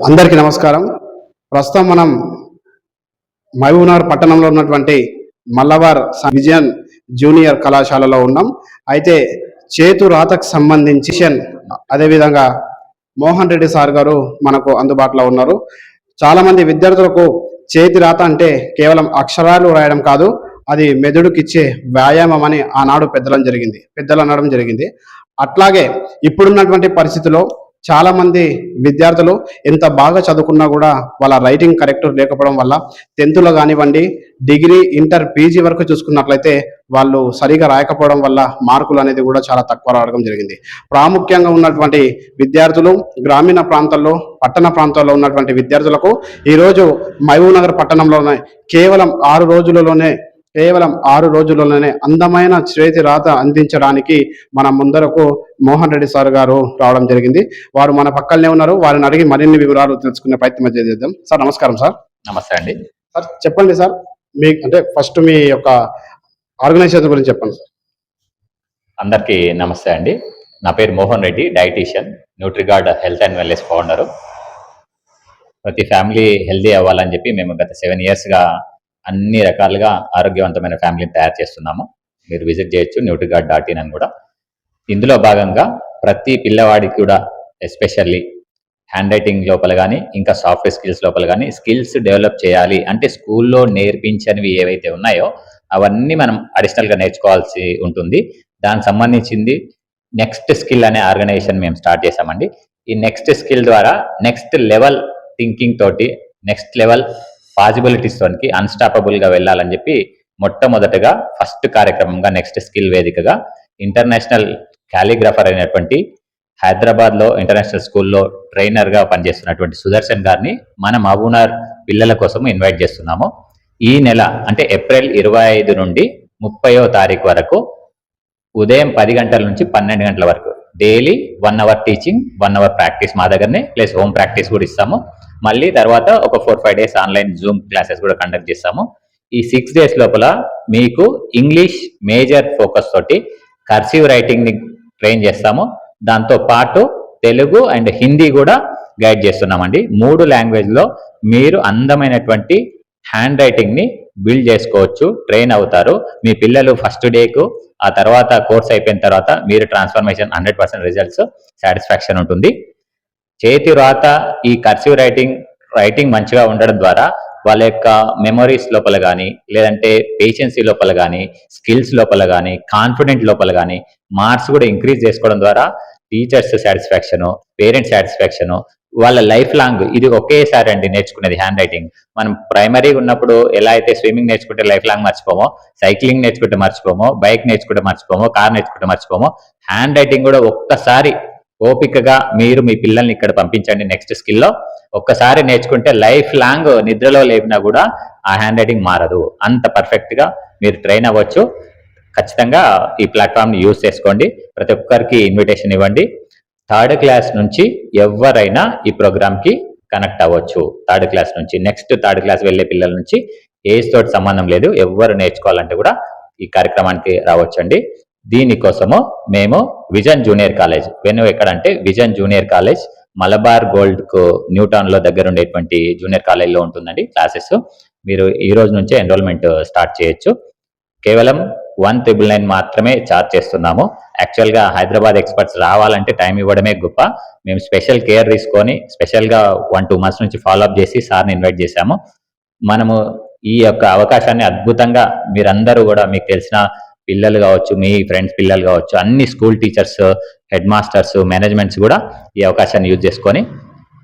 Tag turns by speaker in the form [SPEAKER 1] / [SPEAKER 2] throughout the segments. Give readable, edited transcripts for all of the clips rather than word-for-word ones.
[SPEAKER 1] అందరికీ నమస్కారం. ప్రస్తుతం మనం మహబూబ్నగర్ పట్టణంలో ఉన్నటువంటి మల్లవార్ విజయన్ జూనియర్ కళాశాలలో ఉన్నాం. అయితే చేతు రాతకు సంబంధించి అదేవిధంగా మోహన్ రెడ్డి సార్ గారు మనకు అందుబాటులో ఉన్నారు. చాలామంది విద్యార్థులకు చేతి రాత అంటే కేవలం అక్షరాలు రాయడం కాదు, అది మెదడుకిచ్చే వ్యాయామం అని ఆనాడు పెద్దలు అనడం జరిగింది. అట్లాగే ఇప్పుడున్నటువంటి పరిస్థితిలో చాలా మంది విద్యార్థులు ఎంత బాగా చదువుకున్నా కూడా వాళ్ళ రైటింగ్ కరెక్ట్ లేకపోవడం వల్ల 10th లో కానివ్వండి, డిగ్రీ, ఇంటర్, పీజీ వరకు చూసుకున్నట్లయితే వాళ్ళు సరిగా రాయకపోవడం వల్ల మార్కులు అనేది కూడా చాలా తక్కువ రావడం జరిగింది. ప్రాముఖ్యంగా ఉన్నటువంటి విద్యార్థులు గ్రామీణ ప్రాంతాల్లో, పట్టణ ప్రాంతాల్లో ఉన్నటువంటి విద్యార్థులకు ఈరోజు మహబూబ్నగర్ పట్టణంలోనే కేవలం 6 రోజుల్లోనే అందమైన చేతి రాత అందించడానికి మన ముందరకు మోహన్ రెడ్డి సార్ గారు రావడం జరిగింది. వారు మన పక్కనే ఉన్నారు. వారిని అడిగి మరిన్ని వివరాలు తెలుసుకునే ప్రయత్నం చేద్దాం. సార్ నమస్కారం. సార్
[SPEAKER 2] నమస్తే అండి.
[SPEAKER 1] సార్ చెప్పండి సార్, మీ అంటే ఫస్ట్ మీ యొక్క ఆర్గనైజేషన్ గురించి చెప్పండి సార్.
[SPEAKER 2] అందరికీ నమస్తే అండి. నా పేరు Mohan Reddy, dietitian, Nutriguard health and wellness founder. ప్రతి ఫ్యామిలీ హెల్దీ అవ్వాలని చెప్పి మేము గత 7 yearsగా అన్ని రకాలుగా ఆరోగ్యవంతమైన ఫ్యామిలీని తయారు చేస్తున్నాము. మీరు విజిట్ చేయొచ్చు nutriguard.in అని కూడా. ఇందులో భాగంగా ప్రతి పిల్లవాడికి కూడా ఎస్పెషల్లీ హ్యాండ్ రైటింగ్ లోపల కానీ, ఇంకా సాఫ్ట్వేర్ స్కిల్స్ లోపల కానీ స్కిల్స్ డెవలప్ చేయాలి అంటే స్కూల్లో నేర్పించనివి ఏవైతే ఉన్నాయో అవన్నీ మనం అడిషనల్గా నేర్చుకోవాల్సి ఉంటుంది. దానికి సంబంధించింది నెక్స్ట్ స్కిల్ అనే ఆర్గనైజేషన్ మేము స్టార్ట్ చేసామండి. ఈ నెక్స్ట్ స్కిల్ ద్వారా నెక్స్ట్ లెవెల్ థింకింగ్ తోటి, నెక్స్ట్ లెవెల్ పాసిబిలిటీస్ తోనికి అన్స్టాపబుల్గా వెళ్ళాలని చెప్పి మొట్టమొదటగా ఫస్ట్ కార్యక్రమంగా నెక్స్ట్ స్కిల్ వేదికగా ఇంటర్నేషనల్ క్యాలిగ్రాఫర్ అయినటువంటి హైదరాబాద్లో ఇంటర్నేషనల్ స్కూల్లో ట్రైనర్గా పనిచేస్తున్నటువంటి సుదర్శన్ గారిని మన మహబూబ్నగర్ పిల్లల కోసం ఇన్వైట్ చేస్తున్నాము. ఈ నెల అంటే ఏప్రిల్ 25 నుండి 30వ తారీఖు వరకు ఉదయం 10 గంటల నుంచి 12 గంటల వరకు daily 1 hour teaching, 1 hour practice మా దగ్గరనే, ప్లస్ హోమ్ ప్రాక్టీస్ కూడా ఇస్తాము. మళ్ళీ తర్వాత ఒక 4-5 days ఆన్లైన్ జూమ్ క్లాసెస్ కూడా కండక్ట్ చేస్తాము. ఈ 6 days లోపల మీకు ఇంగ్లీష్ మేజర్ ఫోకస్ తోటి కర్సివ్ రైటింగ్ని ట్రైన్ చేస్తాము. దాంతో పాటు తెలుగు అండ్ హిందీ కూడా గైడ్ చేస్తున్నామండి. 3 లాంగ్వేజ్లో మీరు అందమైనటువంటి హ్యాండ్ రైటింగ్ని బిల్డ్ చేసుకోవచ్చు, ట్రైన్ అవుతారు. మీ పిల్లలు ఫస్ట్ డేకు, ఆ తర్వాత కోర్స్ అయిపోయిన తర్వాత మీరు ట్రాన్స్ఫర్మేషన్ 100% రిజల్ట్స్ సాటిస్ఫాక్షన్ ఉంటుంది. చేతి రాత ఈ కర్సివ్ రైటింగ్ మంచిగా ఉండడం ద్వారా వాళ్ళ యొక్క మెమొరీస్ లోపల కానీ, లేదంటే పేషెన్సీ లోపల కానీ, స్కిల్స్ లోపల కానీ, కాన్ఫిడెంట్ లోపల కానీ మార్క్స్ కూడా ఇంక్రీజ్ చేసుకోవడం ద్వారా టీచర్స్ సాటిస్ఫాక్షను, పేరెంట్స్ సాటిస్ఫాక్షను, వాళ్ళ లైఫ్ లాంగ్ ఇది ఒకేసారి అండి నేర్చుకునేది హ్యాండ్ రైటింగ్. మనం ప్రైమరీగా ఉన్నప్పుడు ఎలా అయితే స్విమ్మింగ్ నేర్చుకుంటే లైఫ్ లాంగ్ మర్చిపోమో, సైక్లింగ్ నేర్చుకుంటే మర్చిపోమో, బైక్ నేర్చుకుంటే మర్చిపోమో, కార్ నేర్చుకుంటే మర్చిపోమో, హ్యాండ్ రైటింగ్ కూడా ఒక్కసారి ఓపికగా మీరు మీ పిల్లల్ని ఇక్కడ పంపించండి. నెక్స్ట్ స్కిల్లో ఒక్కసారి నేర్చుకుంటే లైఫ్ లాంగ్ నిద్రలో లేపినా కూడా ఆ హ్యాండ్ రైటింగ్ మారదు. అంత పర్ఫెక్ట్గా మీరు ట్రైన్ అవ్వచ్చు. ఖచ్చితంగా ఈ ప్లాట్ఫామ్ని యూజ్ చేసుకోండి. ప్రతి ఒక్కరికి ఇన్విటేషన్ ఇవ్వండి. 3rd క్లాస్ నుంచి ఎవరైనా ఈ ప్రోగ్రామ్కి కనెక్ట్ అవ్వచ్చు. 3rd క్లాస్ నుంచి నెక్స్ట్ 3rd క్లాస్ వెళ్ళే పిల్లల నుంచి ఏజ్ తోటి సంబంధం లేదు. ఎవరు నేర్చుకోవాలంటే కూడా ఈ కార్యక్రమానికి రావచ్చండి. దీనికోసము మేము విజన్ జూనియర్ కాలేజ్ ఎక్కడంటే విజన్ జూనియర్ కాలేజ్ మలబార్ గోల్డ్కు న్యూటౌన్లో దగ్గర ఉండేటువంటి జూనియర్ కాలేజ్లో ఉంటుందండి క్లాసెస్. మీరు ఈ రోజు నుంచే ఎన్రోల్మెంట్ స్టార్ట్ చేయొచ్చు. కేవలం 1,999 మాత్రమే ఛార్జ్ చేస్తున్నాము. యాక్చువల్గా హైదరాబాద్ ఎక్స్పర్ట్స్ రావాలంటే టైం ఇవ్వడమే గొప్ప. మేము స్పెషల్ కేర్ తీసుకొని స్పెషల్గా 1-2 months నుంచి ఫాలోఅప్ చేసి సార్ని ఇన్వైట్ చేశాము. మనము ఈ యొక్క అవకాశాన్ని అద్భుతంగా మీరందరూ కూడా, మీకు తెలిసిన పిల్లలు కావచ్చు, మీ ఫ్రెండ్స్ పిల్లలు కావచ్చు, అన్ని school teachers, head masters, managements కూడా ఈ అవకాశాన్ని యూజ్ చేసుకొని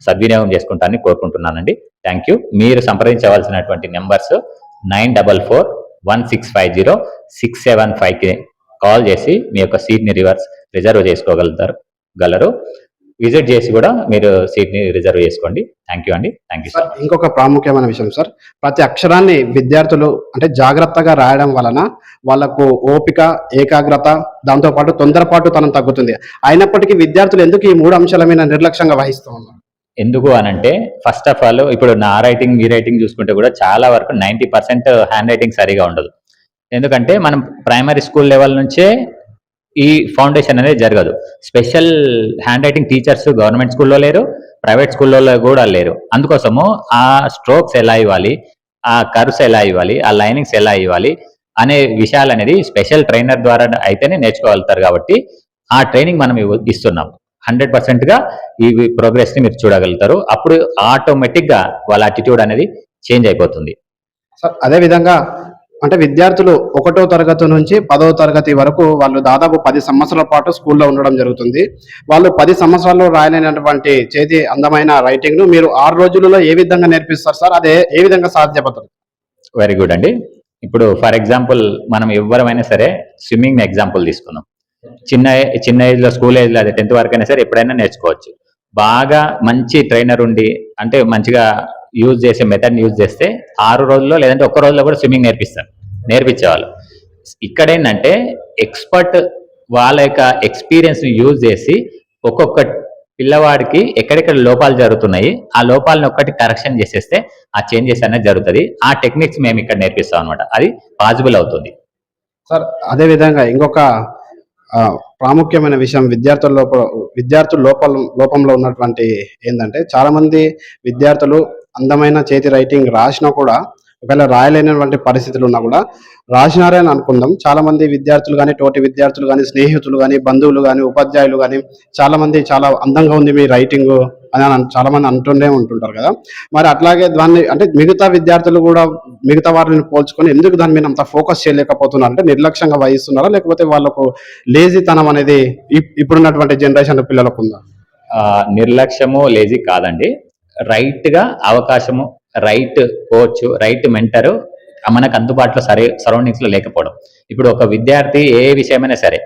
[SPEAKER 2] సద్వినియోగం చేసుకుంటారని కోరుకుంటున్నానండి. Thank you. మీరు సంప్రదించవలసినటువంటి నెంబర్స్ 9441650675కి కాల్ చేసి మీ యొక్క సీట్ని రిజర్వ్ చేసుకోగలరు. విజిట్ చేసి కూడా మీరు సీట్ని రిజర్వ్ చేసుకోండి. థ్యాంక్ యూ అండి. Thank you sir.
[SPEAKER 1] ఇంకొక ప్రాముఖ్యమైన విషయం సార్, ప్రతి అక్షరాన్ని విద్యార్థులు అంటే జాగ్రత్తగా రాయడం వలన వాళ్ళకు ఓపిక, ఏకాగ్రత, దాంతోపాటు తొందరపాటు తనం తగ్గుతుంది. అయినప్పటికీ విద్యార్థులు ఎందుకు ఈ 3 అంశాల మీద నిర్లక్ష్యంగా వహిస్తూ ఉన్నారు?
[SPEAKER 2] ఎందుకు అనంటే, ఫస్ట్ ఆఫ్ ఆల్ ఇప్పుడు నా రైటింగ్, మీ రైటింగ్ చూసుకుంటే కూడా చాలా వరకు 90% హ్యాండ్ రైటింగ్ సరిగా ఉండదు. ఎందుకంటే మనం ప్రైమరీ స్కూల్ లెవెల్ నుంచే ఈ ఫౌండేషన్ అనేది జరగదు. Special hand writing teachers government స్కూల్లో లేరు, ప్రైవేట్ స్కూల్లో కూడా లేరు. అందుకోసము ఆ స్ట్రోక్స్ ఎలా ఇవ్వాలి, ఆ కర్వ్స్ ఎలా ఇవ్వాలి, ఆ లైనింగ్స్ ఎలా ఇవ్వాలి అనే విషయాలు అనేది స్పెషల్ ట్రైనర్ ద్వారా అయితేనే నేర్చుకోగలుగుతారు. కాబట్టి ఆ ట్రైనింగ్ మనం ఇస్తున్నాం. 100%గా ఈ ప్రోగ్రెస్ ని మీరు చూడగలుగుతారు. అప్పుడు ఆటోమేటిక్ గా వాళ్ళ అటిట్యూడ్ అనేది చేంజ్ అయిపోతుంది.
[SPEAKER 1] సార్ అదే విధంగా అంటే విద్యార్థులు 1వ తరగతి నుంచి 10వ తరగతి వరకు వాళ్ళు దాదాపు 10 సంవత్సరాల పాటు స్కూల్లో ఉండడం జరుగుతుంది. వాళ్ళు 10 సంవత్సరాల్లో రాయలేనటువంటి చేతి అందమైన రైటింగ్‌ను మీరు 6 రోజులలో ఏ విధంగా నేర్పిస్తారు సార్? అదే ఏ విధంగా సాధ్యపడుతుంది?
[SPEAKER 2] వెరీ గుడ్ అండి. ఇప్పుడు ఫర్ ఎగ్జాంపుల్ మనం ఎవరమైనా సరే స్విమ్మింగ్ ఎగ్జాంపుల్ తీసుకుందాం. చిన్న చిన్న ఏజ్ లో, స్కూల్ ఏజ్ లో, అదే 10th వరకు అయినా సరే ఎప్పుడైనా నేర్చుకోవచ్చు. బాగా మంచి ట్రైనర్ ఉండి అంటే మంచిగా యూజ్ చేసే మెథడ్ యూజ్ చేస్తే 6 రోజుల్లో లేదంటే ఒక్క రోజులో కూడా స్విమ్మింగ్ నేర్పించేవాళ్ళు. ఇక్కడ ఏంటంటే ఎక్స్పర్ట్ వాళ్ళ యొక్క ఎక్స్పీరియన్స్ యూజ్ చేసి ఒక్కొక్క పిల్లవాడికి ఎక్కడెక్కడ లోపాలు జరుగుతున్నాయి ఆ లోపాలను ఒక్కటి కరెక్షన్ చేసేస్తే ఆ చేంజెస్ అనేది జరుగుతుంది. ఆ టెక్నిక్స్ మేము ఇక్కడ నేర్పిస్తాం అనమాట. అది పాసిబుల్ అవుతుంది.
[SPEAKER 1] సార్ అదే విధంగా ఇంకొక ప్రాముఖ్యమైన విషయం విద్యార్థుల లోపంలో ఉన్నటువంటి ఏంటంటే చాలా మంది విద్యార్థులు అందమైన చేతి రైటింగ్ రాసినా కూడా ఒకవేళ రాయలేనటువంటి పరిస్థితులు ఉన్నా కూడా రాసినారే అని అనుకుందాం. చాలా మంది విద్యార్థులు కానీ, తోటి విద్యార్థులు కానీ, స్నేహితులు కానీ, బంధువులు కానీ, ఉపాధ్యాయులు కానీ చాలా మంది చాలా అందంగా ఉంది మీ రైటింగ్ అని చాలా మంది అంటూనే ఉంటుంటారు కదా. మరి అట్లాగే దాన్ని అంటే మిగతా విద్యార్థులు కూడా మిగతా వారిని పోల్చుకొని ఎందుకు దాని మీద అంత ఫోకస్ చేయలేకపోతున్నారు? అంటే నిర్లక్ష్యంగా వహిస్తున్నారా, లేకపోతే వాళ్ళకు లేజీతనం అనేది ఇప్పుడున్నటువంటి జనరేషన్ పిల్లలకు ఉందా?
[SPEAKER 2] నిర్లక్ష్యము, లేజీ కాదండి. రైట్ గా అవకాశము, రైట్ కోచ్, రైట్ మెంటర్ మనకు అందుబాటులో సరౌండింగ్స్ లో లేకపోవడం. ఇప్పుడు ఒక విద్యార్థి ఏ విషయమైనా సరే,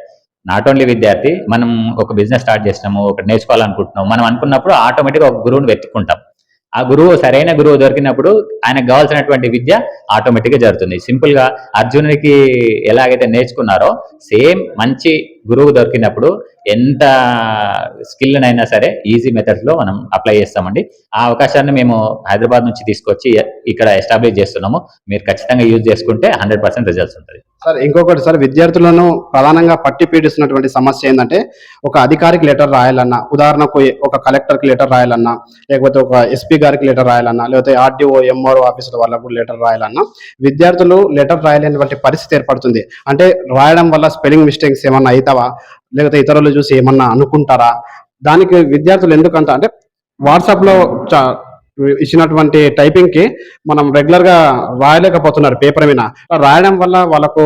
[SPEAKER 2] నాట్ ఓన్లీ విద్యార్థి, మనం ఒక బిజినెస్ స్టార్ట్ చేసినాము, ఒకటి నేర్చుకోవాలనుకుంటున్నాం, మనం అనుకున్నప్పుడు ఆటోమేటిక్గా ఒక గురువుని వెతుక్కుంటాం. ఆ గురువు సరైన గురువు దొరికినప్పుడు ఆయనకు కావాల్సినటువంటి విద్య ఆటోమేటిక్గా జరుగుతుంది. సింపుల్ గా అర్జునుడికి ఎలాగైతే నేర్చుకున్నారో సేమ్ మంచి గురువు దొరికినప్పుడు ఎంత స్కిల్ అయినా సరే ఈజీ మెథడ్స్ లో మనం అప్లై చేస్తామండి. ఆ అవకాశాన్ని మేము హైదరాబాద్ నుంచి తీసుకొచ్చి ఇక్కడ ఎస్టాబ్లిష్ చేస్తున్నాము. మీరు ఖచ్చితంగా యూజ్ చేసుకుంటే 100% రిజల్ట్స్ ఉంటుంది.
[SPEAKER 1] సార్ ఇంకొకటి సార్, విద్యార్థులను ప్రధానంగా పట్టి పీడిస్తున్నటువంటి సమస్య ఏంటంటే ఒక అధికారికి లెటర్ రాయాలన్నా, ఉదాహరణకు ఒక కలెక్టర్కి లెటర్ రాయాలన్నా, లేకపోతే ఒక ఎస్పీ గారికి లెటర్ రాయాలన్నా, లేకపోతే ఆర్డీఓ ఎంఆర్ఓ ఆఫీసుల వాళ్ళకు లెటర్ రాయాలన్నా విద్యార్థులు లెటర్ రాయలేనటువంటి పరిస్థితి ఏర్పడుతుంది. అంటే రాయడం వల్ల స్పెల్లింగ్ మిస్టేక్స్ ఏమన్నా అవుతావా, లేకపోతే ఇతరులు చూసి ఏమన్నా అనుకుంటారా? దానికి విద్యార్థులు ఎందుకంత అంటే వాట్సాప్లో ఇచ్చినటువంటి టైపింగ్ కి మనం రెగ్యులర్ గా రాయలేకపోతున్నారు పేపర్ మీద. రాయడం వల్ల వాళ్ళకు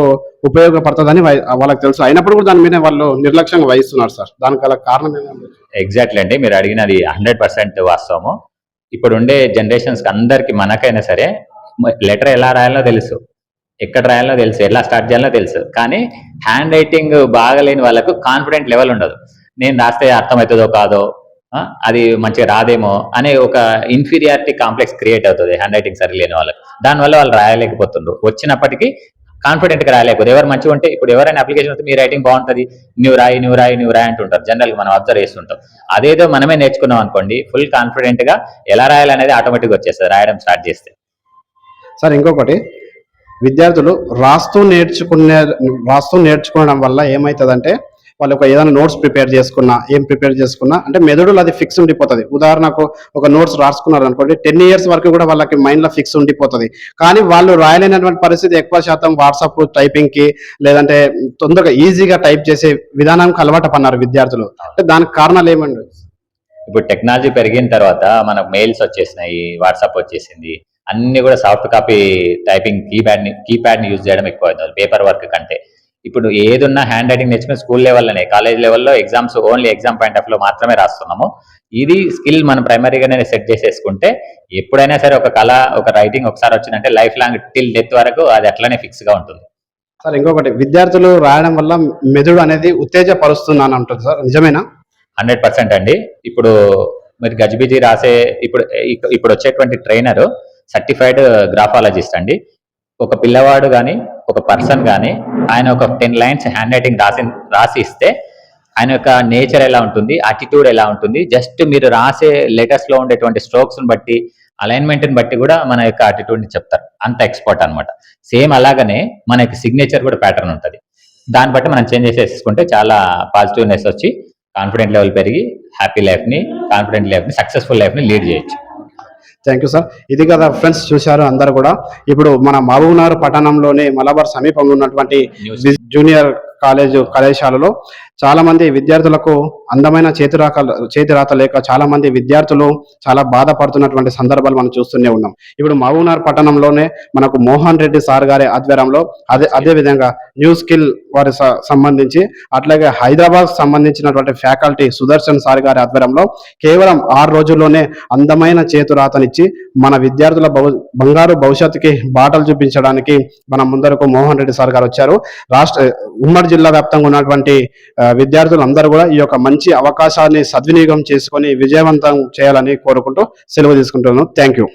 [SPEAKER 1] ఉపయోగపడుతుందని వాళ్ళకి తెలుసు, అయినప్పుడు కూడా దాని మీద వాళ్ళు నిర్లక్ష్యంగా వహిస్తున్నారు సార్. దానికి గల కారణం ఏమంటే?
[SPEAKER 2] ఎగ్జాక్ట్లీ అండి, మీరు అడిగినది 100% వాస్తవము. ఇప్పుడు ఉండే జనరేషన్స్ అందరికి, మనకైనా సరే లెటర్ ఎలా రాయాలో తెలుసు, ఎక్కడ రాయాలో తెలుసు, ఎలా స్టార్ట్ చేయాలో తెలుసు. కానీ హ్యాండ్ రైటింగ్ బాగలేని వాళ్ళకు కాన్ఫిడెంట్ లెవెల్ ఉండదు. నేను రాస్తే అర్థమవుతుందో కాదో, అది మంచిగా రాదేమో అనే ఒక ఇన్ఫీరియారిటీ కాంప్లెక్స్ క్రియేట్ అవుతుంది హ్యాండ్ రైటింగ్ సరి లేని వాళ్ళకి. దానివల్ల వాళ్ళు రాయలేకపోతుండ్రు. వచ్చినప్పటికీ కాన్ఫిడెంట్ గా రాయలేకపోతే, ఎవరు మంచిగా ఉంటే, ఇప్పుడు ఎవరైనా అప్లికేషన్ వస్తే మీ రైటింగ్ బాగుంటుంది, నువ్వు రాయి అంటుంటారు. జనరల్ గా మనం అబ్జర్వ్ చేస్తుంటాం. అదేదో మనమే నేర్చుకున్నాం అనుకోండి, ఫుల్ కాన్ఫిడెంట్ గా ఎలా రాయాలనేది ఆటోమేటిక్ వచ్చేస్తుంది రాయడం స్టార్ట్ చేస్తే.
[SPEAKER 1] సార్ ఇంకొకటి, విద్యార్థులు రాస్తూ నేర్చుకోవడం వల్ల ఏమవుతుందంటే వాళ్ళు ఏదైనా నోట్స్ ప్రిపేర్ చేసుకున్నా అంటే మెదడులో అది ఫిక్స్ ఉండిపోతుంది. ఉదాహరణకు ఒక నోట్స్ రాసుకున్నారు అనుకోండి, 10 years వరకు కూడా వాళ్ళకి మైండ్ లో ఫిక్స్ ఉండిపోతుంది. కానీ వాళ్ళు రాయలేనటువంటి పరిస్థితి ఎక్కువ శాతం వాట్సాప్ టైపింగ్ కి, లేదంటే తొందరగా ఈజీగా టైప్ చేసే విధానానికి అలవాటు పన్నారు విద్యార్థులు. అంటే దానికి కారణాలు ఏమండి?
[SPEAKER 2] ఇప్పుడు టెక్నాలజీ పెరిగిన తర్వాత మనకు మెయిల్స్ వచ్చేసినాయి, వాట్సాప్ వచ్చేసింది, అన్ని కూడా సాఫ్ట్ కాపీ టైపింగ్ కీప్యాడ్ ని యూజ్ చేయడం ఎక్కువ అవుతుంది పేపర్ వర్క్ కంటే. ఇప్పుడు ఏదున్నా హ్యాండ్ రైటింగ్ నేర్చుకుని స్కూల్ లెవెల్లోనే, కాలేజ్ లెవెల్లో exams only exam point of లో మాత్రమే రాస్తున్నాము. ఇది స్కిల్ మనం ప్రైమరీగానే సెట్ చేసేసుకుంటే ఎప్పుడైనా సరే ఒక కళ, ఒక రైటింగ్ ఒకసారి వచ్చిందంటే లైఫ్ లాంగ్ టిల్ డెత్ వరకు అది అట్లనే ఫిక్స్ గా ఉంటుంది.
[SPEAKER 1] సార్ ఇంకొకటి, విద్యార్థులు రాయడం వల్ల మెదడు అనేది ఉత్తేజపరుస్తుందని ఉంటుంది సార్, నిజమేనా?
[SPEAKER 2] 100% అండి. ఇప్పుడు మీరు గజిబిజి రాసే ఇప్పుడు వచ్చేటువంటి ట్రైనర్ సర్టిఫైడ్ గ్రాఫాలజిస్ట్ అండి. ఒక పిల్లవాడు కానీ, ఒక పర్సన్ కానీ ఆయన ఒక 10 lines హ్యాండ్ రైటింగ్ రాసి ఇస్తే ఆయన యొక్క నేచర్ ఎలా ఉంటుంది, యాటిట్యూడ్ ఎలా ఉంటుంది, జస్ట్ మీరు రాసే లెటర్స్ లో ఉండేటువంటి స్ట్రోక్స్ ని బట్టి, అలైన్మెంట్ ని బట్టి కూడా మన యొక్క యాటిట్యూడ్ ని చెప్తారు. అంత ఎక్స్పర్ట్ అనమాట. సేమ్ అలాగనే మన యొక్క సిగ్నేచర్ కూడా ప్యాటర్న్ ఉంటుంది. దాన్ని బట్టి మనం చేంజ్ చేసేసుకుంటే చాలా పాజిటివ్నెస్ వచ్చి కాన్ఫిడెంట్ లెవెల్ పెరిగి హ్యాపీ లైఫ్ని, కాన్ఫిడెంట్ లైఫ్ని, సక్సెస్ఫుల్ లైఫ్ని లీడ్ చేయొచ్చు.
[SPEAKER 1] Thank you sir. ఇది కదా ఫ్రెండ్స్, చూశారు అందరు కూడా. ఇప్పుడు మన మహబూబ్నగర్ పట్టణంలోని మలబార్ సమీపంలో ఉన్నటువంటి జూనియర్ కళాశాలలో చాలా మంది విద్యార్థులకు అందమైన చేతిరాత లేక చాలా మంది విద్యార్థులు చాలా బాధపడుతున్నటువంటి సందర్భాలు మనం చూస్తూనే ఉన్నాం. ఇప్పుడు మహబూబ్నగర్ పట్టణంలోనే మనకు మోహన్ రెడ్డి సార్ గారి ఆధ్వర్యంలో అదే విధంగా న్యూ స్కిల్ వారి సంబంధించి, అట్లాగే హైదరాబాద్ సంబంధించినటువంటి ఫ్యాకల్టీ సుదర్శన్ సార్ గారి ఆధ్వర్యంలో కేవలం 6 రోజుల్లోనే అందమైన చేతురాతనిచ్చి మన విద్యార్థుల బంగారు భవిష్యత్తుకి బాటలు చూపించడానికి మన ముందరకు మోహన్ రెడ్డి సార్ గారు వచ్చారు. ఉమ్మడి జిల్లా వ్యాప్తంగా ఉన్నటువంటి విద్యార్థులందరూ కూడా ఈ యొక్క మంచి అవకాశాన్ని సద్వినియోగం చేసుకొని విజయవంతం చేయాలని కోరుకుంటూ సెలవు తీసుకుంటున్నాను. Thank you.